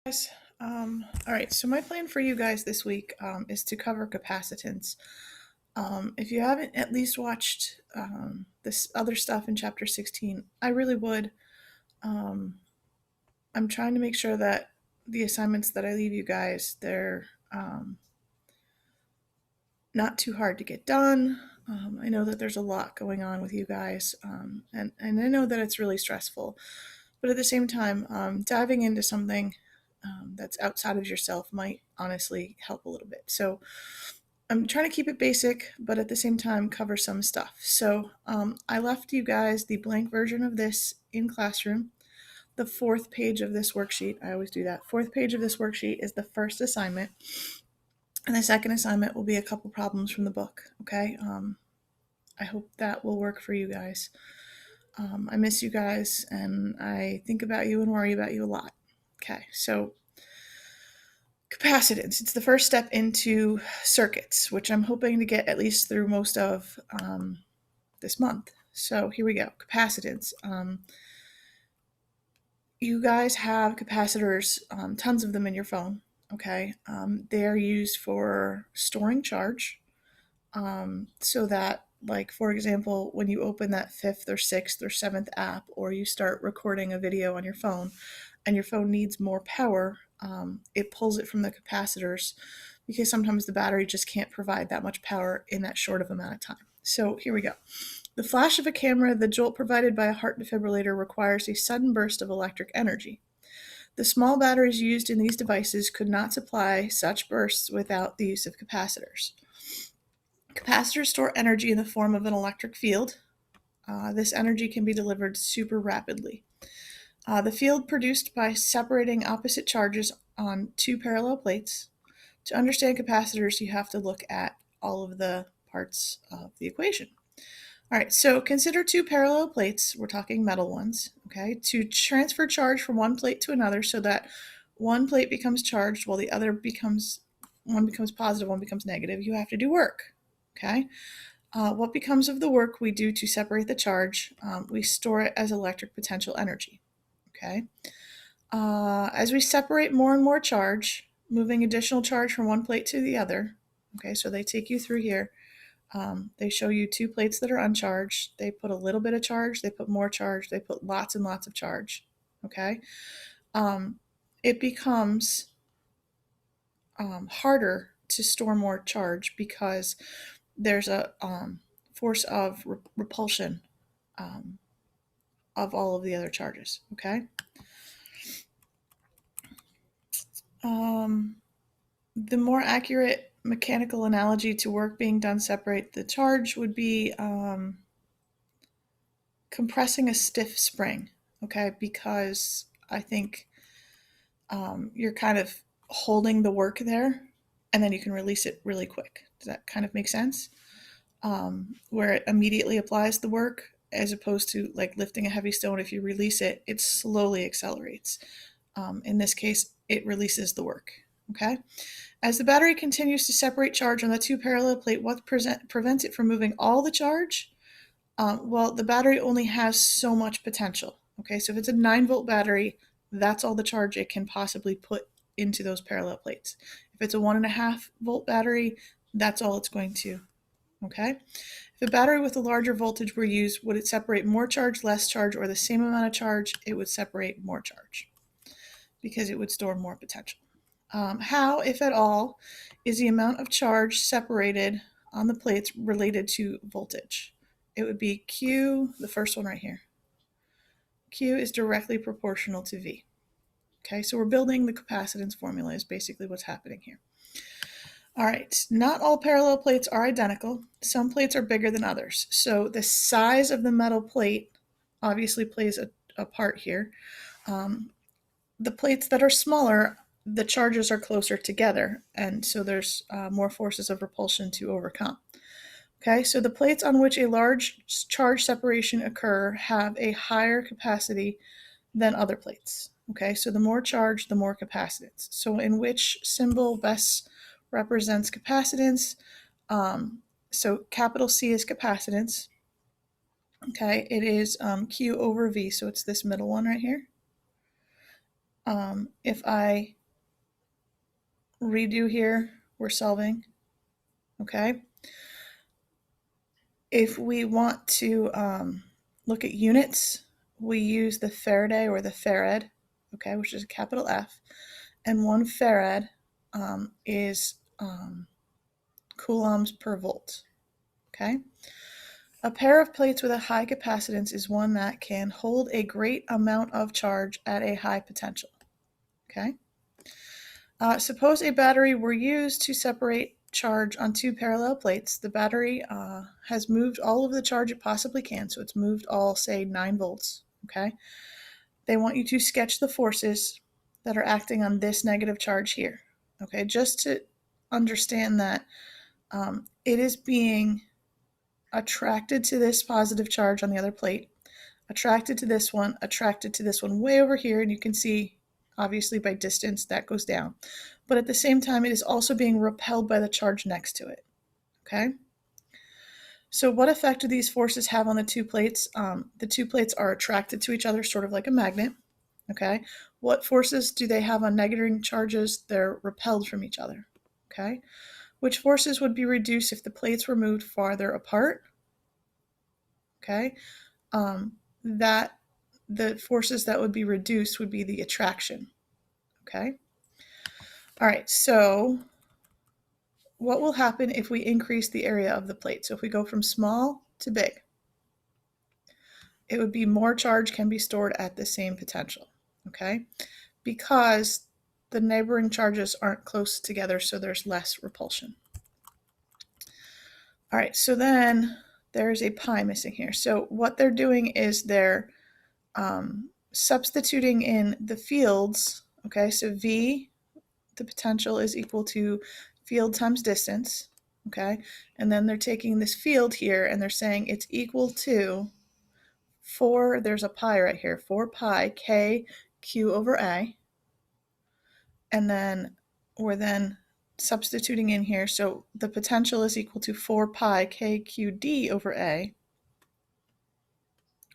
Guys. All right, so my plan for you guys this week is to cover capacitance. If you haven't at least watched this other stuff in chapter 16, I really would. Um, I'm trying to make sure that the assignments that I leave you guys, they're not too hard to get done. I know that there's a lot going on with you guys, and I know that it's really stressful. But at the same time, diving into something that's outside of yourself might honestly help a little bit. So I'm trying to keep it basic, but at the same time cover some stuff. So I left you guys the blank version of this in classroom. The fourth page of this worksheet, I always do that. Fourth page of this worksheet is the first assignment, and the second assignment will be a couple problems from the book. Okay, I hope that will work for you guys. I miss you guys, and I think about you and worry about you a lot. Okay, so capacitance. It's the first step into circuits, which I'm hoping to get at least through most of this month. So here we go. Capacitance. You guys have capacitors, tons of them in your phone. Okay, they're used for storing charge, so that, like, for example, when you open that fifth or sixth or seventh app, or you start recording a video on your phone and your phone needs more power, it pulls it from the capacitors because sometimes the battery just can't provide that much power in that short of amount of time. So here we go. The flash of a camera, the jolt provided by a heart defibrillator, requires a sudden burst of electric energy. The small batteries used in these devices could not supply such bursts without the use of capacitors. Capacitors store energy in the form of an electric field. This energy can be delivered super rapidly. The field produced by separating opposite charges on two parallel plates. To understand capacitors, you have to look at all of the parts of the equation. All right, so consider two parallel plates, we're talking metal ones, okay, to transfer charge from one plate to another so that one plate becomes charged while the other one becomes positive, one becomes negative. You have to do work, okay? What becomes of the work we do to separate the charge? We store it as electric potential energy, okay? As we separate more and more charge, moving additional charge from one plate to the other, okay, so they take you through here. They show you two plates that are uncharged. They put a little bit of charge, they put more charge, they put lots and lots of charge, okay? It becomes harder to store more charge because there's a force of repulsion um, of all of the other charges, okay? Um, the more accurate mechanical analogy to work being done separate the charge would be compressing a stiff spring, okay? Because I think you're kind of holding the work there and then you can release it really quick. Does that kind of make sense? Where it immediately applies the work as opposed to like lifting a heavy stone. If you release it, it slowly accelerates. In this case, it releases the work. Okay. As the battery continues to separate charge on the two parallel plate, what prevents it from moving all the charge? Well, the battery only has so much potential. Okay, so if it's a 9-volt battery, that's all the charge it can possibly put into those parallel plates. If it's a 1.5-volt battery, that's all it's going to. Okay, if a battery with a larger voltage were used, would it separate more charge, less charge, or the same amount of charge? It would separate more charge because it would store more potential. How, if at all, is the amount of charge separated on the plates related to voltage? It would be Q, the first one right here. Q is directly proportional to V. Okay, so we're building the capacitance formula is basically what's happening here. All right, not all parallel plates are identical. Some plates are bigger than others. So the size of the metal plate obviously plays a part here. The plates that are smaller, the charges are closer together, and so there's more forces of repulsion to overcome. Okay, so the plates on which a large charge separation occur have a higher capacity than other plates. Okay, so the more charge, the more capacitance. So in which symbol best represents capacitance? So capital C is capacitance. Okay, it is Q over V, so it's this middle one right here. If I redo here, we're solving, okay? If we want to look at units, we use the Faraday or the farad, okay, which is a capital F, and 1 farad is coulombs per volt, okay? A pair of plates with a high capacitance is one that can hold a great amount of charge at a high potential, okay? Suppose a battery were used to separate charge on two parallel plates. The battery has moved all of the charge it possibly can, so it's moved all, say, 9 volts, okay? They want you to sketch the forces that are acting on this negative charge here, okay? Just to understand that it is being attracted to this positive charge on the other plate, attracted to this one way over here, and you can see obviously by distance that goes down. But at the same time, it is also being repelled by the charge next to it, okay? So what effect do these forces have on the two plates? The two plates are attracted to each other, sort of like a magnet, okay? What forces do they have on negative charges? They're repelled from each other, okay? Which forces would be reduced if the plates were moved farther apart, okay? That the forces that would be reduced would be the attraction, okay? All right, so what will happen if we increase the area of the plate? So if we go from small to big, it would be more charge can be stored at the same potential, okay? Because the neighboring charges aren't close together, so there's less repulsion. All right, so then there's a pi missing here. So what they're doing is they're substituting in the fields, okay? So V, the potential, is equal to field times distance, okay? And then they're taking this field here and they're saying it's equal to 4, there's a pi right here, 4 pi k q over a. And then we're then substituting in here. So the potential is equal to 4 pi k q d over a.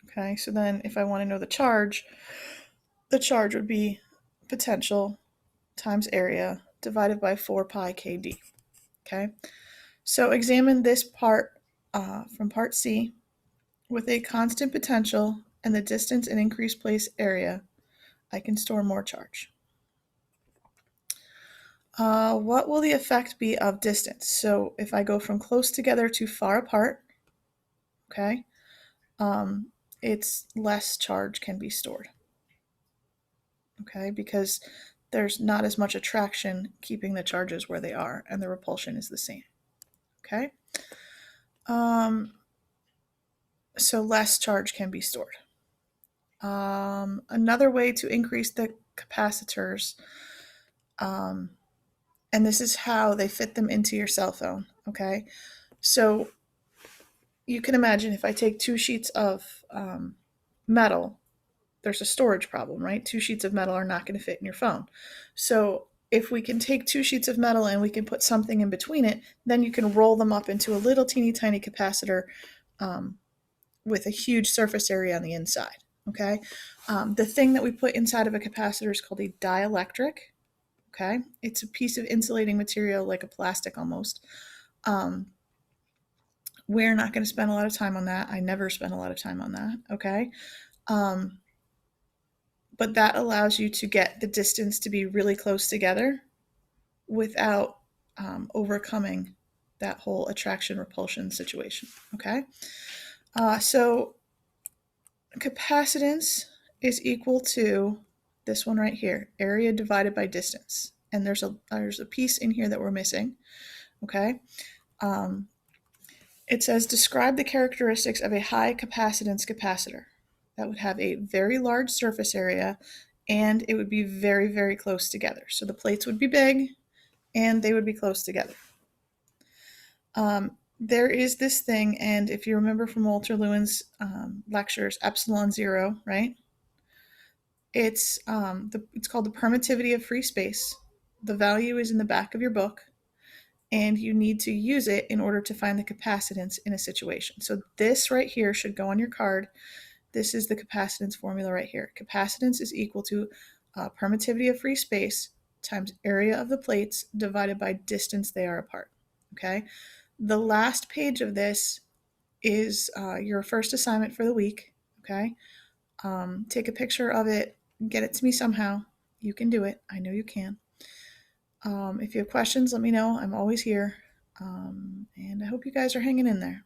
Okay, so then if I want to know the charge would be potential times area divided by 4 pi kd. Okay, so examine this part from part C. With a constant potential and the distance and increased place area, I can store more charge. What will the effect be of distance? So if I go from close together to far apart, okay, it's less charge can be stored, okay, because there's not as much attraction keeping the charges where they are, and the repulsion is the same, okay? So less charge can be stored. Another way to increase the capacitors, and this is how they fit them into your cell phone, okay? So you can imagine if I take 2 sheets of metal, there's a storage problem, right? 2 sheets of metal are not going to fit in your phone. So if we can take 2 sheets of metal and we can put something in between it, then you can roll them up into a little teeny tiny capacitor with a huge surface area on the inside, okay? The thing that we put inside of a capacitor is called a dielectric, okay? It's a piece of insulating material like a plastic almost. We're not going to spend a lot of time on that. I never spend a lot of time on that, okay? But that allows you to get the distance to be really close together without overcoming that whole attraction repulsion situation, okay? So capacitance is equal to this one right here, area divided by distance. And there's a piece in here that we're missing, okay? It says describe the characteristics of a high capacitance capacitor. That would have a very large surface area and it would be very, very close together. So the plates would be big and they would be close together. There is this thing, and if you remember from Walter Lewin's lectures, epsilon zero, right? It's called the permittivity of free space. The value is in the back of your book, and you need to use it in order to find the capacitance in a situation. So this right here should go on your card. This is the capacitance formula right here. Capacitance is equal to permittivity of free space times area of the plates divided by distance they are apart. Okay. The last page of this is your first assignment for the week. Okay. Take a picture of it, get it to me somehow. You can do it. I know you can. If you have questions, let me know. I'm always here. And I hope you guys are hanging in there.